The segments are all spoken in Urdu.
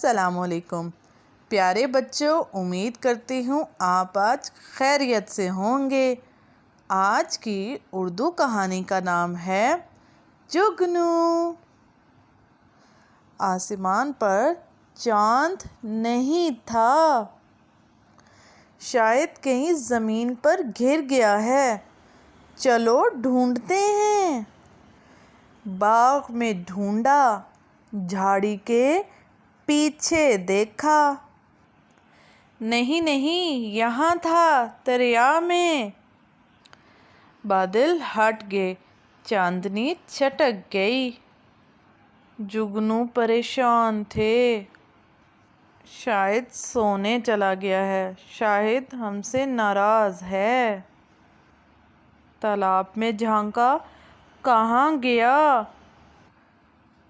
السلام علیکم پیارے بچوں، امید کرتی ہوں آپ آج خیریت سے ہوں گے۔ آج کی اردو کہانی کا نام ہے جگنو۔ آسمان پر چاند نہیں تھا، شاید کہیں زمین پر گر گیا ہے، چلو ڈھونڈتے ہیں۔ باغ میں ڈھونڈا، جھاڑی کے پیچھے دیکھا، نہیں یہاں تھا دریا میں۔ بادل ہٹ گئے، چاندنی چھٹک گئی، جگنو پریشان تھے۔ شاید سونے چلا گیا ہے، شاید ہم سے ناراض ہے۔ تالاب میں جھانکا، کہاں گیا؟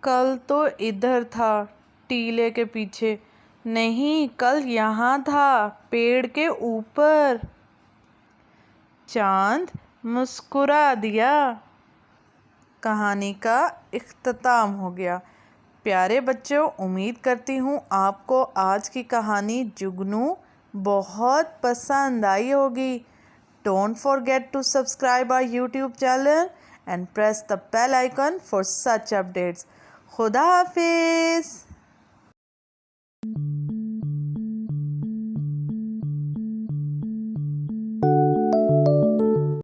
کل تو ادھر تھا ٹیلے کے پیچھے، نہیں کل یہاں تھا پیڑ کے اوپر۔ چاند مسکرا دیا۔ کہانی کا اختتام ہو گیا۔ پیارے بچوں، امید کرتی ہوں آپ کو آج کی کہانی جگنو بہت پسند آئی ہوگی۔ Don't forget to subscribe our YouTube channel and press the bell icon for such updates. خدا حافظ۔